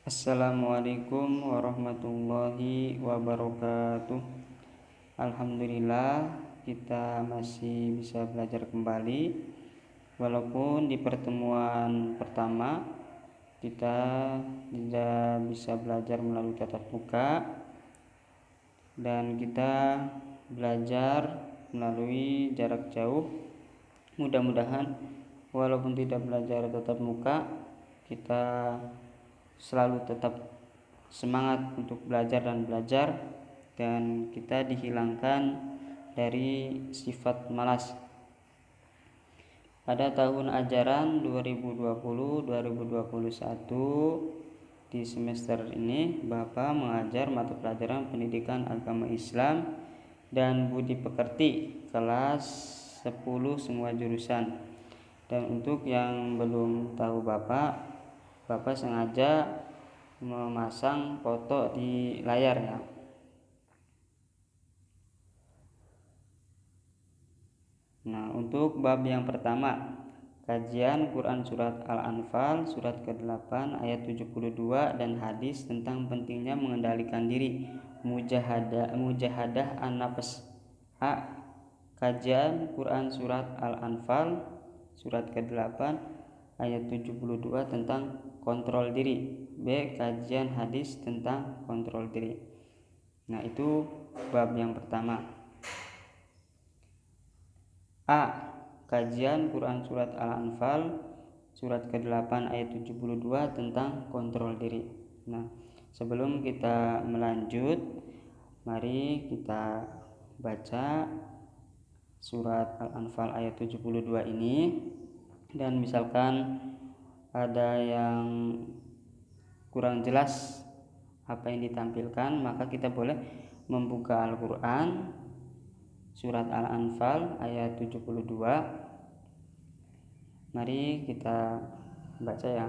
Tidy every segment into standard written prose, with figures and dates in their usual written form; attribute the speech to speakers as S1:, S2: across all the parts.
S1: Assalamualaikum warahmatullahi wabarakatuh. Alhamdulillah kita masih bisa belajar kembali. Walaupun di pertemuan pertama kita tidak bisa belajar melalui tatap muka dan kita belajar melalui jarak jauh. Mudah-mudahan walaupun tidak belajar tatap muka, kita selalu tetap semangat untuk belajar dan kita dihilangkan dari sifat malas. Pada tahun ajaran 2020-2021 di semester ini Bapak mengajar mata pelajaran pendidikan agama Islam dan budi pekerti kelas 10 semua jurusan. Dan untuk yang belum tahu Bapak sengaja memasang foto di layar ya. Nah, untuk bab yang pertama, kajian Quran Surat Al-Anfal surat ke-8 ayat 72 dan hadis tentang pentingnya mengendalikan diri, mujahadah an-nafs. A. Kajian Quran Surat Al-Anfal surat ke-8 ayat 72 tentang kontrol diri. B. Kajian hadis tentang kontrol diri. Nah, itu bab yang pertama. A. Kajian Quran Surat Al-Anfal surat ke-8 ayat 72 tentang kontrol diri. Nah, sebelum kita melanjut, mari kita baca surat Al-Anfal ayat 72 ini. Dan misalkan ada yang kurang jelas apa yang ditampilkan, maka kita boleh membuka Al-Quran surat Al-Anfal ayat 72. Mari kita baca ya.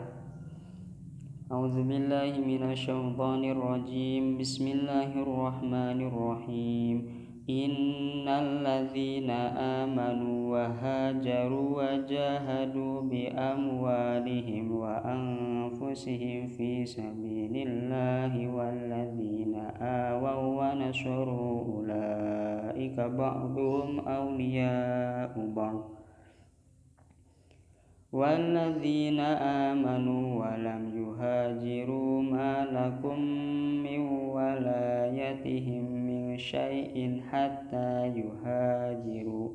S1: A'udzubillahi minasyaitonirrajim. Bismillahirrahmanirrahim. Innal ladzina amanu wa hajaru wa jahadu bi amwalihim wa anfusihim fi sabilillahi wal ladzina awaw wa nasaru ulaika ba'duhum awliya'u ba'd والذين آمنوا ولم يهاجروا ما لكم من ولايتهم من شيء حتى يهاجروا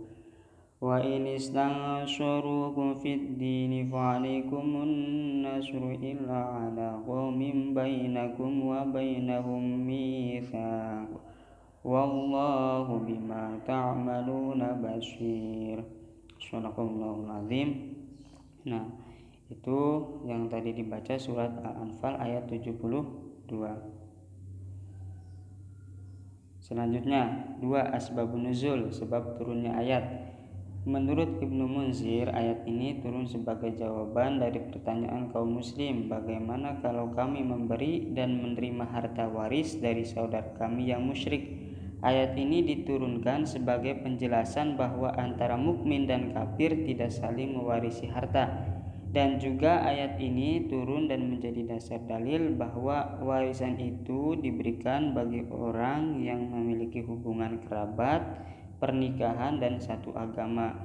S1: وإن استنصروكم في الدين فعليكم النصر إلا على قوم بينكم وبينهم ميثاق والله بما تعملون بصير. Sadaqallahul azim. Nah, itu yang tadi dibaca surat Al-Anfal ayat 72. Selanjutnya, 2. Asbabun nuzul, sebab turunnya ayat. Menurut Ibnu Munzir, ayat ini turun sebagai jawaban dari pertanyaan kaum muslim, bagaimana kalau kami memberi dan menerima harta waris dari saudara kami yang musyrik. Ayat ini diturunkan sebagai penjelasan bahwa antara mukmin dan kafir tidak saling mewarisi harta. Dan juga ayat ini turun dan menjadi dasar dalil bahwa warisan itu diberikan bagi orang yang memiliki hubungan kerabat, pernikahan, dan satu agama.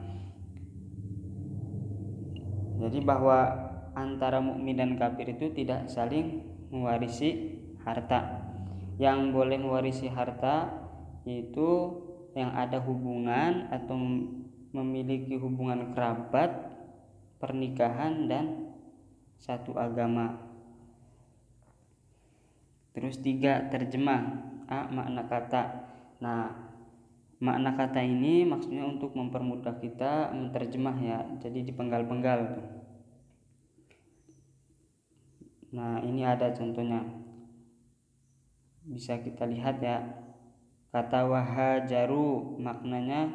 S1: Jadi bahwa antara mukmin dan kafir itu tidak saling mewarisi harta. Yang boleh mewarisi harta itu yang ada hubungan atau memiliki hubungan kerabat, pernikahan, dan satu agama. Terus 3. Terjemah. A. Makna kata. Nah, makna kata ini maksudnya untuk mempermudah kita menerjemah ya, jadi dipenggal-penggal. Nah, ini ada contohnya, bisa kita lihat ya. Kata wahajaru maknanya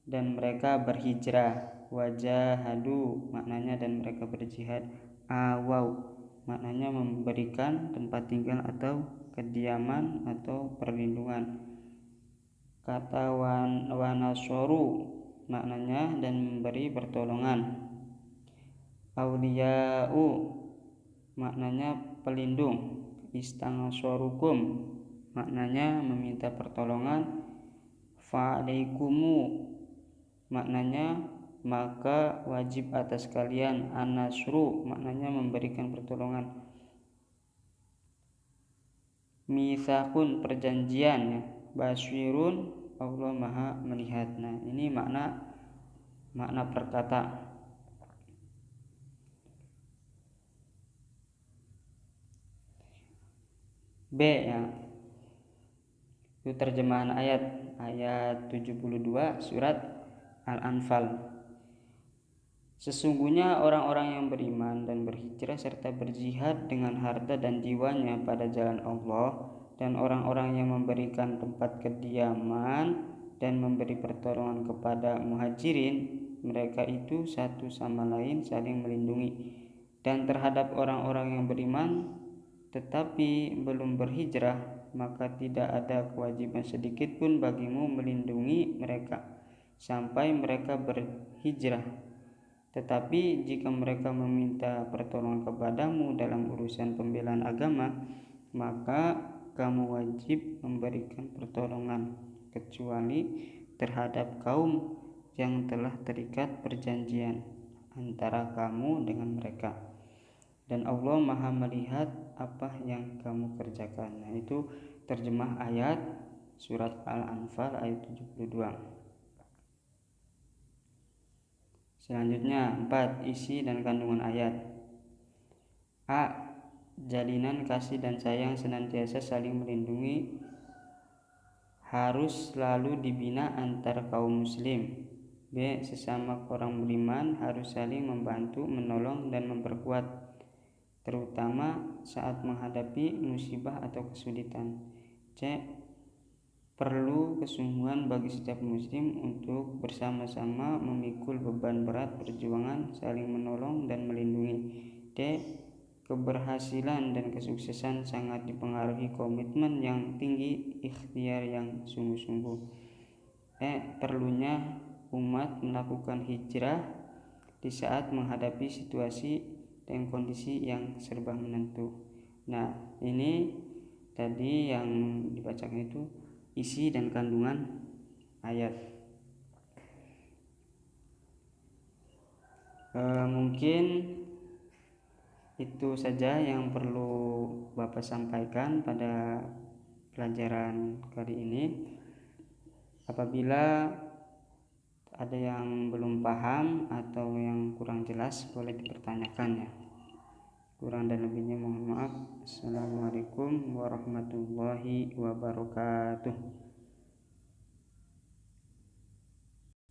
S1: dan mereka berhijrah. Wajahadu maknanya dan mereka berjihad. Awaw maknanya memberikan tempat tinggal atau kediaman atau perlindungan. Kata wanasoru maknanya dan memberi pertolongan. Auliya'u maknanya pelindung. Istaghfarukum maknanya meminta pertolongan. Fa'alaikumu maknanya maka wajib atas kalian. An-nasru maknanya memberikan pertolongan. Mitsaqun perjanjian ya. Basyirun Allah Maha melihat. Nah, ini makna perkata. B ya. Itu terjemahan ayat 72 surat Al-Anfal. Sesungguhnya orang-orang yang beriman dan berhijrah serta berjihad dengan harta dan jiwanya pada jalan Allah, dan orang-orang yang memberikan tempat kediaman dan memberi pertolongan kepada muhajirin, mereka itu satu sama lain saling melindungi. Dan terhadap orang-orang yang beriman tetapi belum berhijrah, maka tidak ada kewajiban sedikit pun bagimu melindungi mereka sampai mereka berhijrah. Tetapi jika mereka meminta pertolongan kepadamu dalam urusan pembelaan agama, maka kamu wajib memberikan pertolongan, kecuali terhadap kaum yang telah terikat perjanjian antara kamu dengan mereka. Dan Allah Maha melihat apa yang kamu kerjakan. Nah, itu terjemah ayat surat Al-Anfal ayat 72. Selanjutnya 4. Isi dan kandungan ayat. A. Jalinan kasih dan sayang senantiasa saling melindungi harus selalu dibina antar kaum muslim. B. Sesama orang beriman harus saling membantu, menolong dan memperkuat, terutama saat menghadapi musibah atau kesulitan. C. Perlu kesungguhan bagi setiap muslim untuk bersama-sama memikul beban berat perjuangan saling menolong dan melindungi. D. Keberhasilan dan kesuksesan sangat dipengaruhi komitmen yang tinggi, ikhtiar yang sungguh-sungguh. E. Perlunya umat melakukan hijrah di saat menghadapi situasi dan kondisi yang serba menentu. Nah, ini tadi yang dibacakan itu isi dan kandungan ayat. Mungkin itu saja yang perlu Bapak sampaikan pada pelajaran kali ini. Apabila ada yang belum paham atau yang kurang jelas, boleh dipertanyakan ya. Kurang dan lebihnya mohon maaf. Assalamualaikum warahmatullahi wabarakatuh.